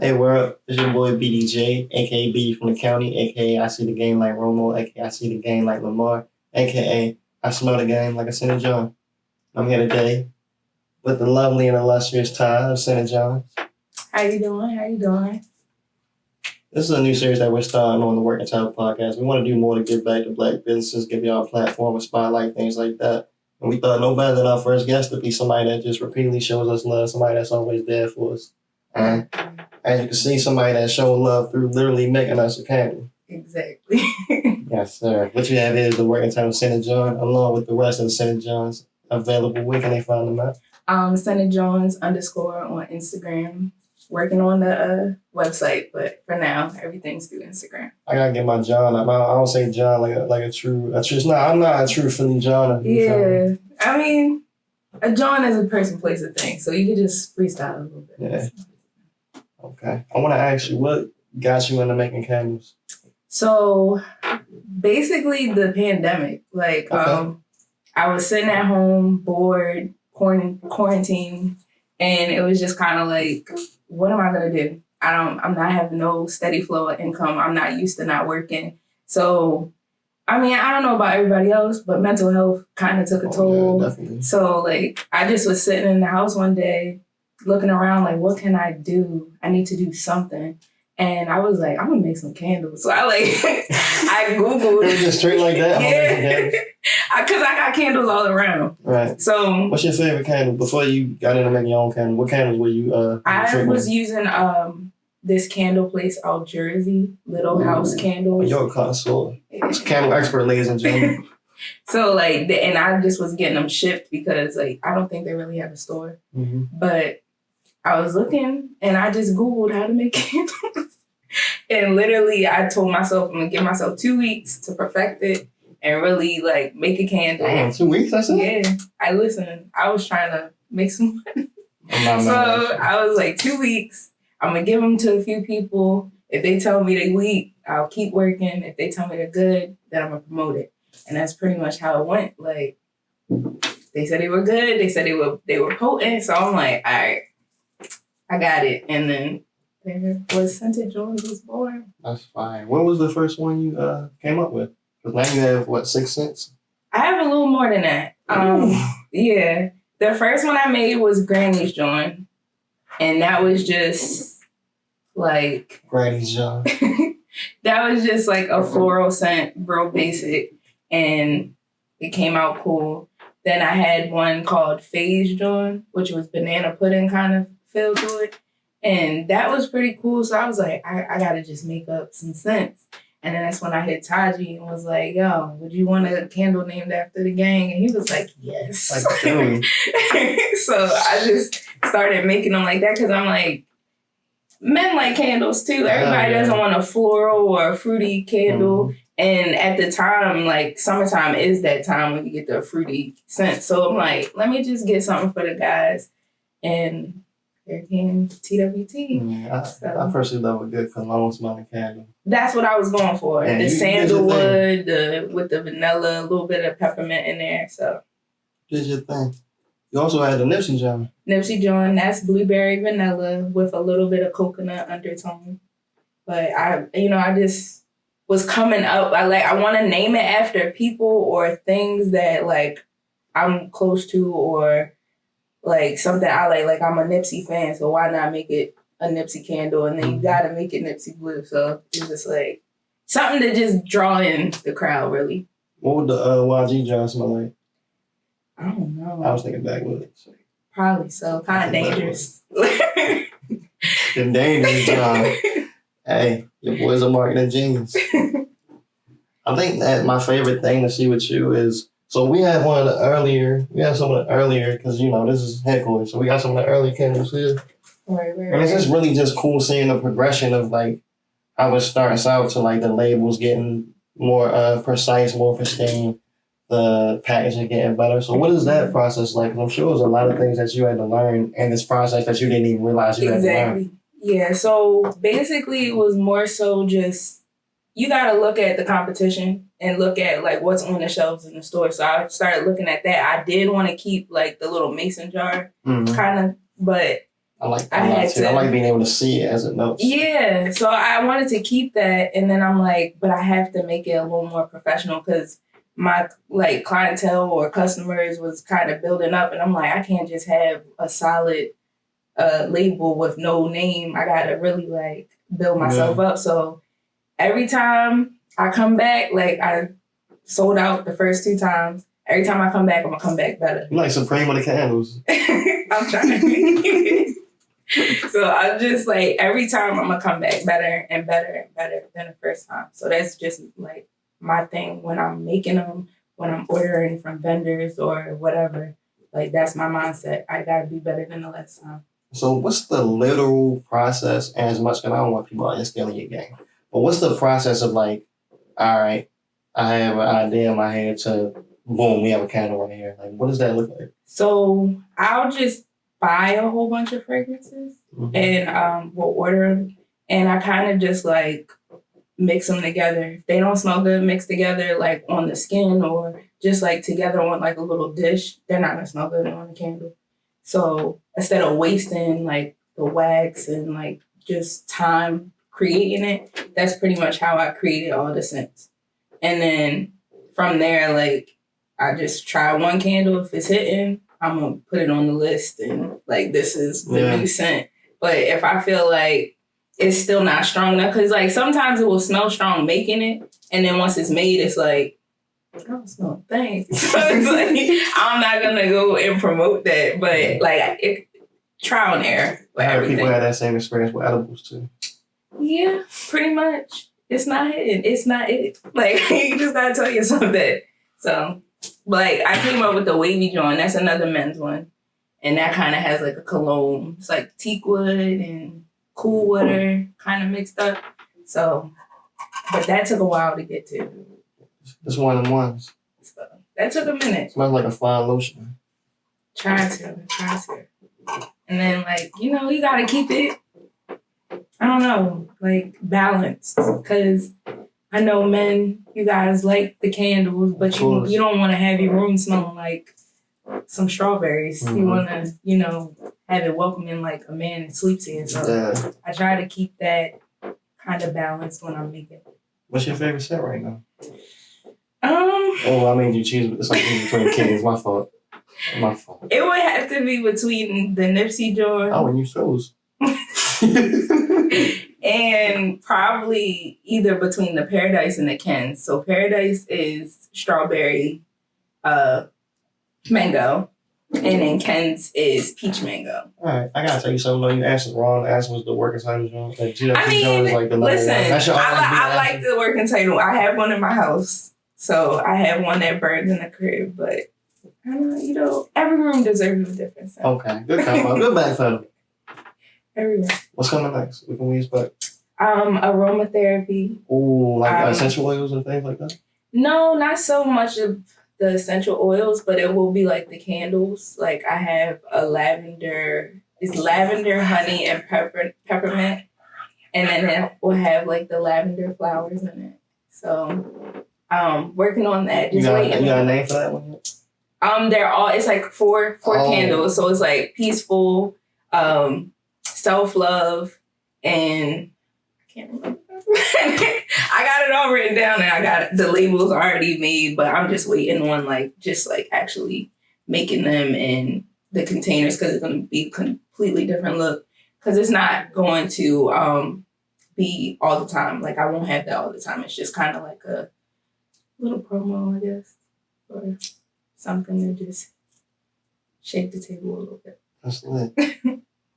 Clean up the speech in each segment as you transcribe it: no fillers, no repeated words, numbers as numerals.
Hey, world, it's your boy BDJ, aka BD from the county, aka I see the game like Romo, aka I see the game like Lamar, aka I smell the game like a Scented Jawns. I'm here today with the lovely and illustrious Ty of Scented Jawns. How you doing? How you doing? This is a new series that we're starting on the Working Title podcast. We want to do more to give back to Black businesses, give y'all a platform, a spotlight, things like that. And we thought no better than our first guest to be somebody that just repeatedly shows us love, somebody that's always there for us. And as you can see, somebody that's showing love through literally making us a candle. Exactly. Yes, sir. What you have here is the Working Title Scented Jawns, along with the rest of the Scented Jawns available. Where can they find them at? Scented Jawns _ on Instagram. Working on the website, but for now, everything's through Instagram. I gotta get my John up. I don't say John like a true. I'm not a true Philly John. Yeah, I mean, a John is a person, place, a thing, so you can just freestyle a little bit. Yeah. Okay. I want to ask you, what got you into making candles? So, basically, the pandemic. Like, Okay. I was sitting at home, bored, quarantine, and it was just kind of like, what am I gonna do? I'm not having no steady flow of income. I'm not used to not working. So, I mean, I don't know about everybody else, but mental health kind of took a toll. Yeah, definitely. So, like, I just was sitting in the house one day, looking around, like, what can I do? I need to do something. And I was like, I'm gonna make some candles. So I Googled. It was just straight like that? Yeah. Because I got candles all around. Right. So, what's your favorite candle? Before you got into making your own candle, what candles were you I was using this candle place out Jersey, Little House Candles. You're a connoisseur. It's a candle expert, ladies and gentlemen. So, like, and I just was getting them shipped because, like, I don't think they really have a store. Mm-hmm. But I was looking and I just Googled how to make candles. And literally, I told myself I'm going to give myself 2 weeks to perfect it and really, like, make a candle. Damn, 2 weeks, that's it? Yeah. I was trying to make some money. So I was like, 2 weeks. I'm going to give them to a few people. If they tell me they weak, I'll keep working. If they tell me they're good, then I'm going to promote it. And that's pretty much how it went. Like, they said they were good. They said they were potent. So I'm like, all right, I got it. And then there was Scented Jawns was born. That's fine. What was the first one you came up with? Because now you have, what, 6 cents? I have a little more than that. Yeah. The first one I made was Granny's Joint. And that was just like... Granny's Joint. That was just like a floral scent, real basic. And it came out cool. Then I had one called Phase Joint, which was banana pudding kind of feel to it. And that was pretty cool. So I was like, I got to just make up some scents. And then that's when I hit Taji and was like, yo, would you want a candle named after the gang? And he was like, yes. Like, so I just started making them like that because I'm like, men like candles too. Everybody doesn't want a floral or a fruity candle. Mm-hmm. And at the time, like, summertime is that time when you get the fruity scent. So I'm like, let me just get something for the guys. And here came TWT. Yeah, I personally love a good cologne smelling candle. That's what I was going for. And the sandalwood, with the vanilla, a little bit of peppermint in there. So did your thing. You also had the Nipsey John. Nipsey John, that's blueberry vanilla with a little bit of coconut undertone. But I just was coming up. I want to name it after people or things that, like, I'm close to or like something I like. Like, I'm a Nipsey fan, so why not make it a Nipsey candle? And then you gotta make it Nipsey blue. So it's just like something to just draw in the crowd, really. What would the YG John smell like? I don't know. I was thinking backwoods. Probably so. Kind of dangerous. The dangerous John. Hey, your boy's a marketing genius. I think that my favorite thing to see with you is, so we had some of the earlier, because, you know, this is headquarters, so we got some of the early candles here. Right. And it's just really just cool seeing the progression of, like, how it starts out to, like, the labels getting more precise, more pristine, the packaging getting better. So what is that process like? 'Cause I'm sure there's a lot of things that you had to learn in this process that you didn't even realize you had to learn. Yeah, so basically it was more so just, you got to look at the competition and look at, like, what's on the shelves in the store. So I started looking at that. I did want to keep, like, the little mason jar kind of, but I like I that had too. to. I like being able to see it as it melts. Yeah, so I wanted to keep that, and then I'm like, but I have to make it a little more professional because my like clientele or customers was kind of building up, and I'm like, I can't just have a solid label with no name. I gotta really like build myself up. So every time I come back, like I sold out the first 2 times. Every time I come back, I'm gonna come back better. You like Supreme with the candles. I'm trying. So I'm just like, every time I'm gonna come back better and better and better than the first time. So that's just like my thing when I'm making them, when I'm ordering from vendors or whatever. Like that's my mindset. I gotta be better than the last time. So what's the literal process, and as much, because I don't want people out scaling your game, but what's the process of like, all right, I have an idea in my head to, boom, we have a candle right here. Like, what does that look like? So I'll just buy a whole bunch of fragrances and we'll order them. And I kind of just like mix them together. If they don't smell good, mix together like on the skin or just like together on like a little dish, they're not gonna smell good on the candle. So instead of wasting like the wax and like just time creating it, that's pretty much how I created all the scents. And then from there, like I just try one candle. If it's hitting, I'm gonna put it on the list and like this is the new scent. But if I feel like it's still not strong enough, because like sometimes it will smell strong making it, and then once it's made, it's like, I don't smell a thing. So it's like I'm not gonna go and promote that, but like trial and error. I heard people had that same experience with edibles too. Yeah, pretty much. It's not hitting. It's not it. Like you just gotta tell yourself that. So, like I came up with the wavy joint. That's another men's one, and that kind of has like a cologne. It's like teak wood and cool water kind of mixed up. So, but that took a while to get to. It's one of them ones. So, that took a minute. Smells like a fine lotion. Try to. And then like, you know, you gotta keep it, I don't know, like balanced. Because I know men, you guys like the candles, but you don't want to have your room smelling like some strawberries. You want to, you know, have it welcoming like a man sleeps in. So I try to keep that kind of balanced when I'm making it. What's your favorite scent right now? Oh, I made you choose. It's like between kids. My fault. It would have to be between the Nipsey joint. Oh, and you chose. And probably either between the Paradise and the Ken's. So Paradise is strawberry, mango, and then Ken's is peach mango. All right, I gotta tell you something. Though you answered wrong. The answer was the working title joint. Like, I mean, is like the listen, I like the working title. I have one in my house, so I have one that burns in the crib. But I don't know, you know, every room deserves a different scent. Okay, good combo, good back pedal. Everywhere. What's coming next? We can expect. Aromatherapy. Ooh, like essential oils and things like that? No, not so much of the essential oils, but it will be like the candles. Like I have a lavender, honey, and peppermint. And then it will have like the lavender flowers in it. So working on that. Just waiting. You got a name for that one? It's like four candles. So it's like peaceful, self-love, and I can't remember. I got it all written down and I got the labels already made, but I'm just waiting on just actually making them in the containers because it's going to be a completely different look because it's not going to be all the time. Like I won't have that all the time. It's just kind of like a little promo, I guess, or something to just shake the table a little bit. That's lit.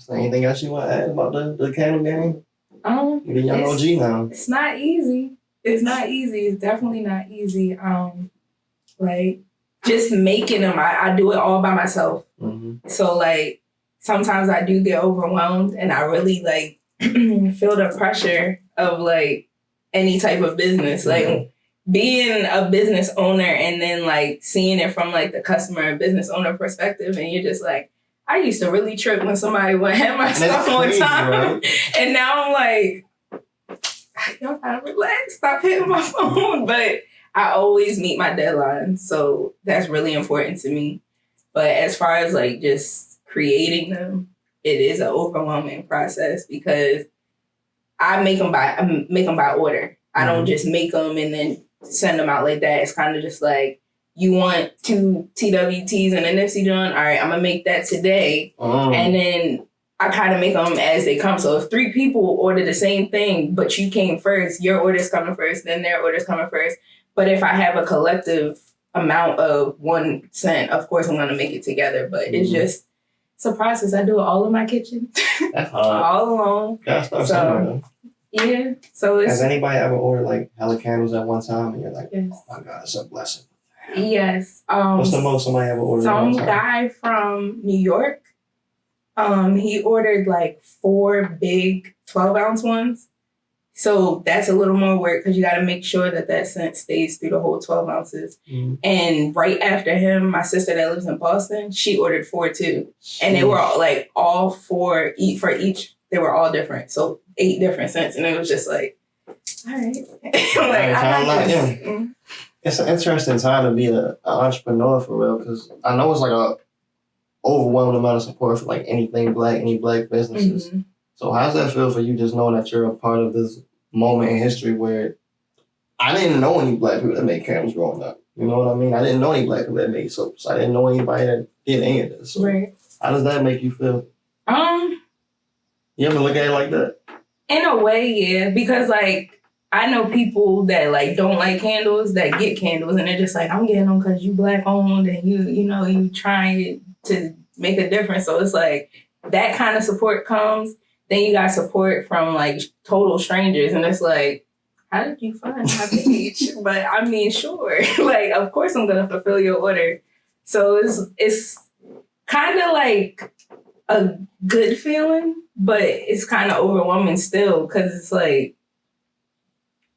So anything else you want to add about the candle game? You're young OG now. It's not easy. It's not easy. It's definitely not easy. Like just making them, I do it all by myself. Mm-hmm. So like sometimes I do get overwhelmed and I really like feel the pressure of like any type of business. Mm-hmm. Like being a business owner and then like seeing it from like the customer and business owner perspective, and you're just like, I used to really trip when somebody would have my stuff on time. Right? And now I'm like, y'all gotta relax, stop hitting my phone. But I always meet my deadlines. So that's really important to me. But as far as like just creating them, it is an overwhelming process because I make them by order. I don't just make them and then send them out like that. It's kind of just like, you want 2 TWTs and a Nipsey John? All right, I'm gonna make that today, and then I kind of make them as they come. So if 3 people order the same thing, but you came first, your order's coming first, then their order's coming first. But if I have a collective amount of 1 cent, of course I'm gonna make it together. But it's a process. I do it all in my kitchen, That's hard. all alone. So yeah. So has anybody ever ordered like hella candles at one time and you're like, yes. oh my God, it's a blessing? Yes. What's the most somebody ever ordered? Some guy from New York. He ordered like 4 big 12-ounce ones. So that's a little more work because you got to make sure that scent stays through the whole 12 ounces. And right after him, my sister that lives in Boston, she ordered 4 too. And they were all 4 for each. They were all different. So 8 different scents. And it was just like, all right. I got this. It's an interesting time to be an entrepreneur for real, because I know it's like a overwhelming amount of support for like anything black, any black businesses. So how does that feel for you, just knowing that you're a part of this moment in history where I didn't know any black people that made candles growing up? You know what I mean? I didn't know any black people that made soaps. I didn't know anybody that did any of this. So how does that make you feel? You ever look at it like that? In a way, yeah, because like, I know people that like don't like candles that get candles and they're just like, I'm getting them because you black owned and you trying to make a difference. So it's like that kind of support comes. Then you got support from like total strangers, and it's like, how did you find my page? But I mean, sure, like of course I'm gonna fulfill your order. So it's kind of like a good feeling, but it's kind of overwhelming still because it's like.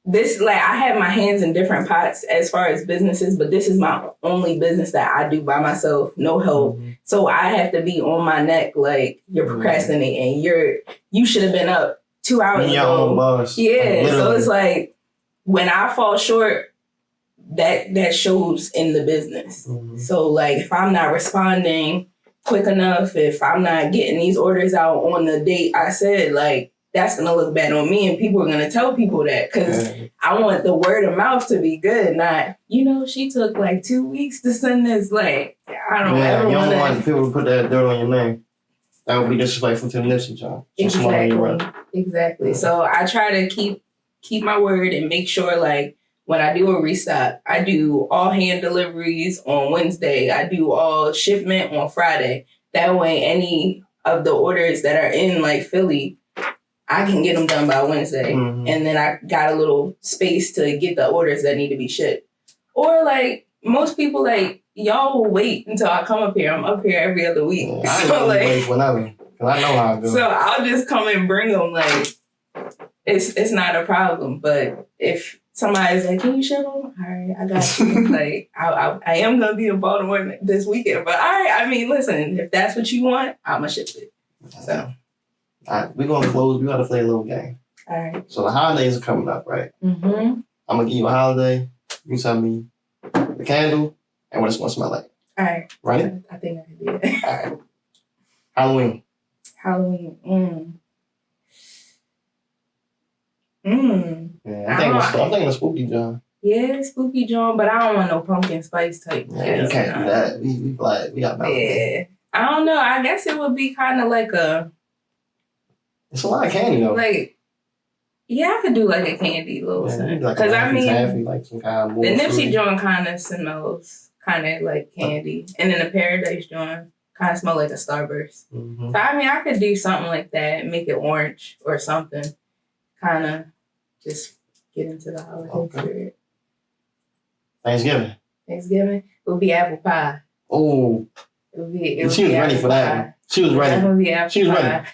This, like, I have my hands in different pots as far as businesses, but this is my only business that I do by myself, no help. So I have to be on my neck, like, you're procrastinating. You should have been up 2 hours ago. Boss. Yeah, so it's like, when I fall short, that shows in the business. So, like, if I'm not responding quick enough, if I'm not getting these orders out on the date I said, like, that's going to look bad on me, and people are going to tell people that because I want the word of mouth to be good, not, she took like 2 weeks to send this. Like, I don't ever you want don't want people to put that dirt on your name. That would be disrespectful to the Nipsey John. Exactly. So I try to keep my word and make sure, like, when I do a restock, I do all hand deliveries on Wednesday. I do all shipment on Friday. That way, any of the orders that are in, like, Philly, I can get them done by Wednesday. And then I got a little space to get the orders that need to be shipped. Or like most people, like, y'all will wait until I come up here. I'm up here every other week. So like, wait whenever, because I know how it goes. So I'll just come and bring them. Like, it's not a problem. But if somebody's like, can you ship them? All right, I got you. Like, I am going to be in Baltimore this weekend. But all right, I mean, listen, if that's what you want, I'm going to ship it. So. All right, we're going to close. We got to play a little game. All right. So the holidays are coming up, right? I'm going to give you a holiday. You tell me the candle and what it's going to smell like. All right. Ready? I think I can do it. All right. Halloween. Yeah, I'm thinking of Spooky John. Yeah, Spooky John, but I don't want no pumpkin spice type. Yeah, you can't do that. We got melody. Yeah. I don't know. I guess it would be kind of like a... It's a lot of candy, though. Like, yeah, I could do like a candy little scent. Because I mean, like some kind of the Nipsey John kind of smells kind of like candy. And then the Paradise John kind of smell like a Starburst. So, I mean, I could do something like that, make it orange or something. Kind of just get into the holiday spirit. Thanksgiving. It would be apple pie. Oh. She was ready for that. She was ready. It would be apple pie. Ready.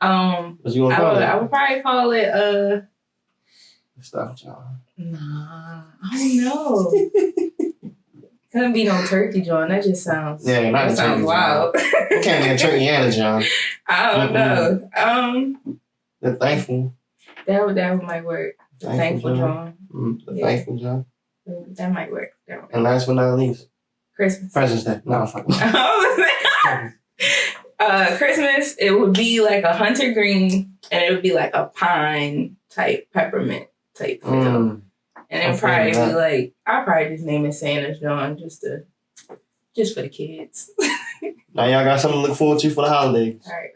What you gonna call it? I would probably call it stuff, John. Nah, I don't know. Couldn't be no turkey, John. That just sounds that sounds wild. It can't be a turkey and a John. I don't know. The thankful. That might work. Thankful John. Thankful John. That might work. And last but not least, Christmas. President's Day. No, fuck. Christmas, it would be like a hunter green, and it would be like a pine type peppermint type feel. And it would probably be like, I'll probably just name it Santa's John just for the kids. Now y'all got something to look forward to for the holidays. Right.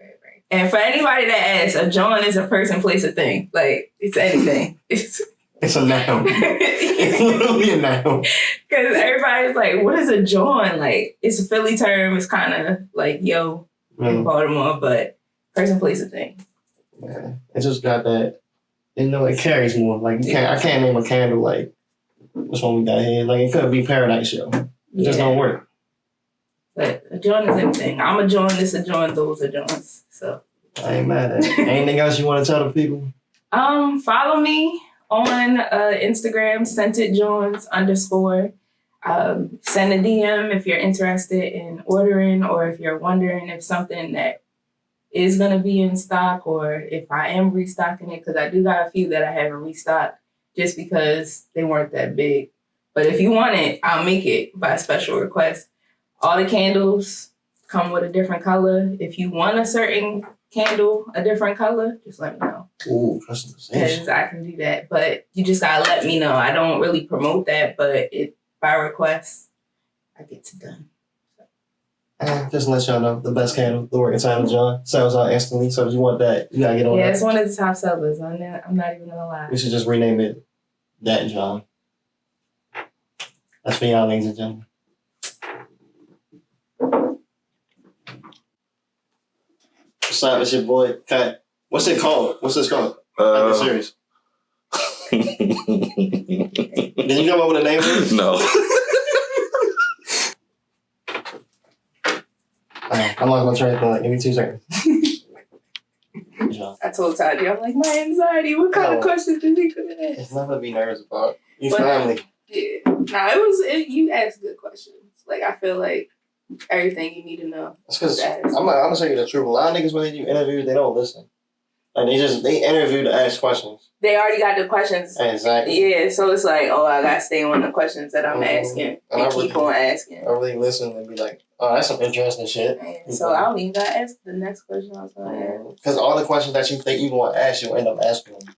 And for anybody that asks, a John is a person, place, a thing. Like, it's anything. It's a noun. It's literally a noun. Because everybody's like, what is a John? Like, it's a Philly term. It's kind of like, yo, in Baltimore, but person, place, a thing. Yeah. It just got that, it carries more. Like, I can't name a candle like, which one we got here? Like, it could be Paradise Show. It just don't work. But a John is anything. I'm a John, this a John, those are Johns. So I ain't mad at it. Anything else you want to tell the people? Follow me on Instagram, Scented Jawns _. Send a DM if you're interested in ordering, or if you're wondering if something that is going to be in stock, or if I am restocking it, because I do got a few that I haven't restocked just because they weren't that big. But if you want it, I'll make it by special request. All the candles come with a different color. If you want a certain candle, a different color, just let me know. Ooh, customization. Because I can do that. But you just got to let me know. I don't really promote that, but by request, I get it done. Just to let y'all know, the best candle, the Working Title John, sells out instantly. So if you want that, you got to get on that. Yeah, it's one of the top sellers. I'm not even going to lie. We should just rename it That John. That's for y'all, ladies and gentlemen. What's up? It's your boy, Kat. What's it called? What's this called? Like the series. Did you come up with a name for it? No. I'm not gonna try it. Give me 2 seconds. I told Todd, I'm like, my anxiety. What kind of questions did he come in? It's nothing to be nervous about. You family. Yeah. Nah, you asked good questions. Like, I feel like everything you need to know. That's because I'm gonna tell you the truth. A lot of niggas when they do interviews, they don't listen. Like they interview to ask questions. They already got the questions. Exactly. Yeah, so it's like, I gotta stay on the questions that I'm asking and keep on asking. I really listen and be like, oh, that's some interesting shit. So I don't even gotta ask the next question I was gonna ask. Because all the questions that you think you want to ask, you'll end up asking them.